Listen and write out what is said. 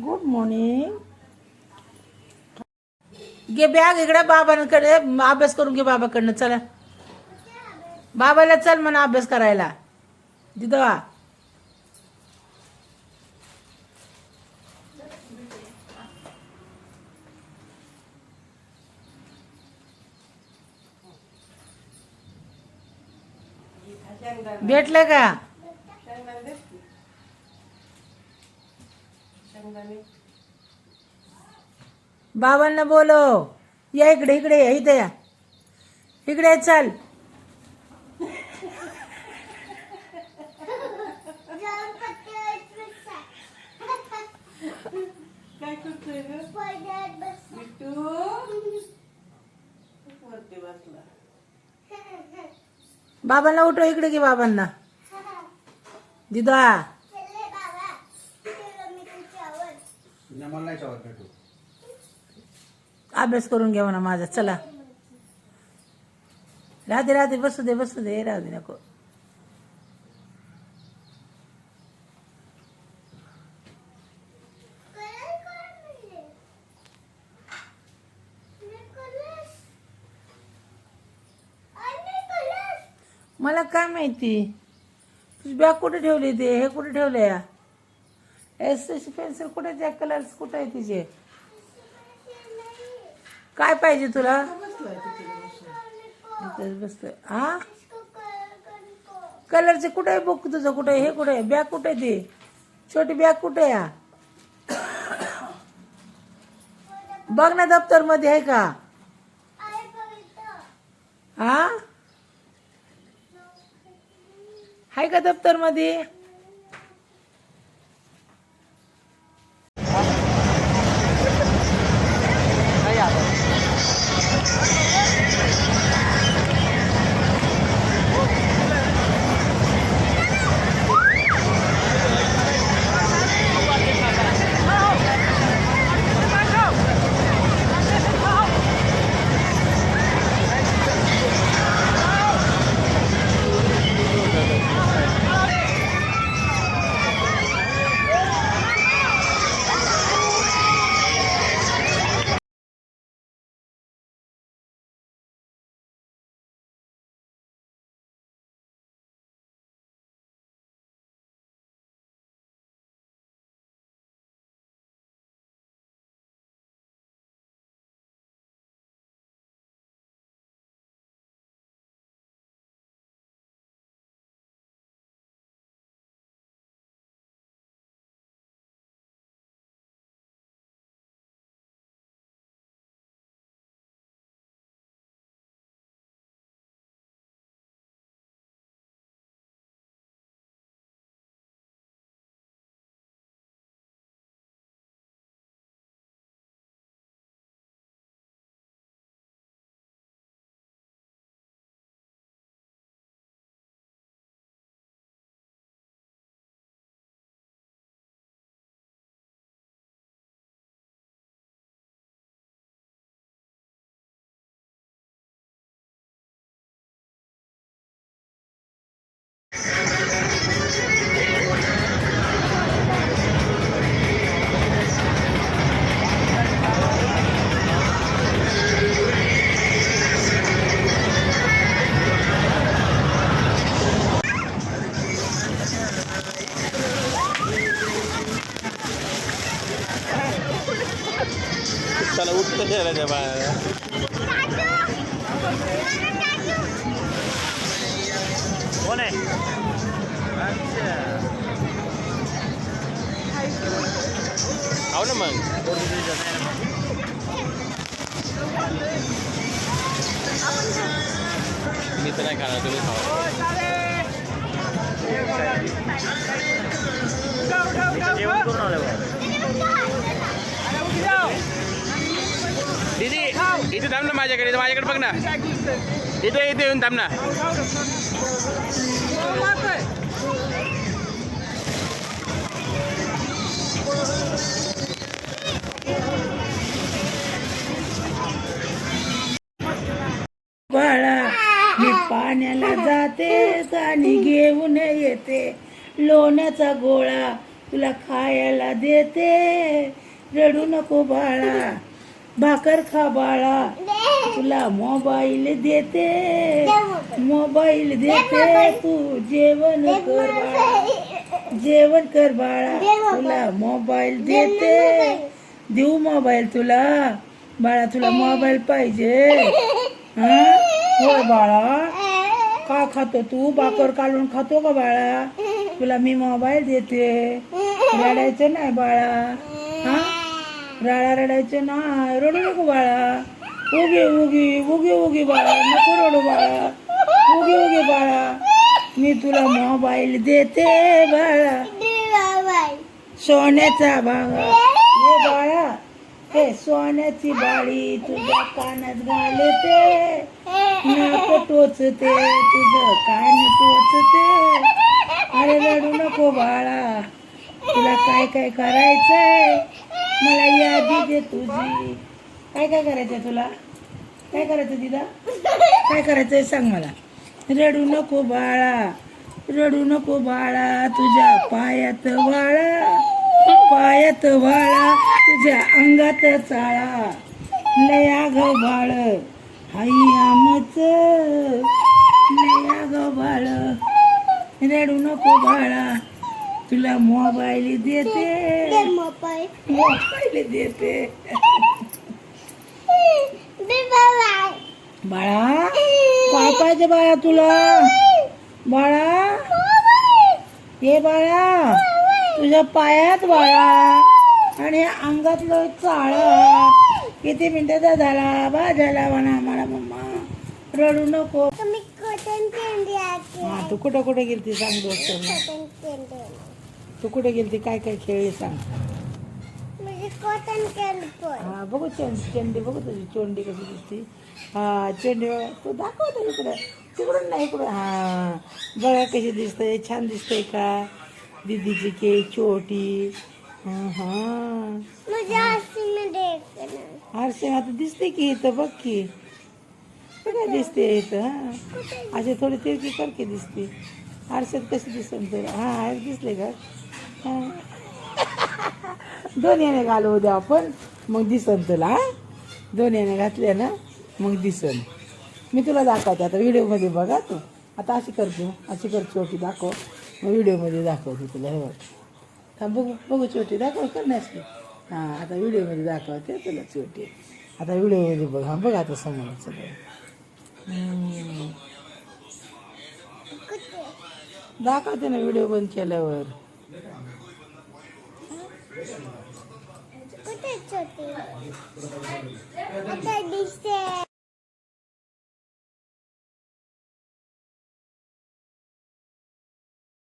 Good morning. घे bag इकडे बाबांकडे अभ्यास करून घे बाबाकडनं. चला बाबाला चल म्हणा अभ्यास करायला. दिदवा भेटलं का? बाबांना बोलो. या इकडे इकडे या इथे या इकडे चल. काय करतोय ग बिट्टू? वरती बसला. बाबांना उठव इकडे की बाबांना. दिदा अभ्यास करून घ्या म्हणा माझा. चला राधे राधे. बसू दे बसू दे. राधे नको. मला काय माहिती तुझी बॅग कुठे ठेवली. ते हे कुठे ठेवलं या एस पेन्सिल कुठे. त्या कलर्स कुठे आहे तिचे. काय पाहिजे तुला. बसतोय हा कलरचे कुठे आहे बुक तुझं. कुठे हे कुठे आहे बॅग कुठे आहे. ती छोटी बॅग कुठे या. बघ ना दप्तर मध्ये आहे का. हा आहे का दप्तर मध्ये. त्याला उठतं त्या बाळाला. कोण आहे. खाऊ ना मग. मी तर नाही खाणार. तुम्ही खावा. जेवण करून आलं बा. दीदी इथे थांब ना. माझ्याकडे बघ ना. इथे येऊन थांब ना. बाळा मी पाण्याला जाते आणि घेऊन येते. लोण्याचा गोळा तुला खायला देते, रडू नको बाळा, भाकर खा बाळा, तुला मोबाईल देते, मोबाईल देते, तू जेवण कर बाळा, जेवण कर बाळा, तुला मोबाईल देते, देऊ मोबाईल तुला बाळा, तुला मोबाईल पाहिजे हा? होय बाळा, का खातो तू? भाकर काढून खातो का बाळा? तुला मी मोबाईल देते, रडायचं नाही बाळा हा, राळा रडायचं नाही, रडू नको बाळा, उगी उगी उगी उगी बाळा, नको रडू बाळा, उगी उगी बाळा, मी तुला मोबाईल देते बाळा, सोन्याचा बाळा, ये बाळा, हे सोन्याची बाळी तुझ्या कानात घालते, नाक टोचते, तुझं कान टोचते, अरे रडू नको बाळा, तुला काय काय करायचंय मला यादी दे तुझी, काय काय करायचंय तुला? काय करायचं दिदा? काय करायचंय सांग मला. रडू नको बाळा, रडू नको बाळा, तुझ्या पायात वाळा, पायात वाळा, तुझ्या अंगात चाळा, लय आगाऊ बाळ हाई आमच, लय आगाऊ बाळ, रडू नको बाळा, तुला मोबाईल देते, मोबाईल देते बाळा, काय पाहिजे बाळा तुला? बाळा ये बाळा, तुझ्या पायात बाळा आणि अंगातलं चाळा, किती मिनिटाचा झाला बा झाला म्हणा मला मम्मा, रडू नको. हा तू कुठं कुठे गेलती सांग दोस्त, तू कुठे गेलती, काय काय खेळली सांग. हा बघू चेंडी बघू तुझी चोंडी कशी दिसती. हा चेंडी बघा, तू दाखव इकडं, तिकडून नाही इकडं, हा बघा कशी दिसतंय, छान दिसतंय का दीदीची केळी छोटी. हा आरसे आता दिसते की इथं, बघ की काय दिसते इथं. हा असे थोडी तिरकी करके दिसते आरशात, कशी दिसत तर. हा दिसले का? दोन याने घालू उद्या आपण, मग दिसन तुला. दोन याने घातले ना मग दिसन. मी तुला दाखवते आता व्हिडिओमध्ये, बघा तू आता अशी कर, तू अशी कर छोटी दाखव, मग व्हिडिओमध्ये दाखवते तुला. हे बघ थांब, बघू बघू छोटी दाखव करण्यास की. हां आता व्हिडिओमध्ये दाखवते तुला छोटी, आता व्हिडिओमध्ये बघ. हां बघ आता समोर सगळं दाखवते ना व्हिडिओ बंद केल्यावर. कुठे छोटी आता दिसते.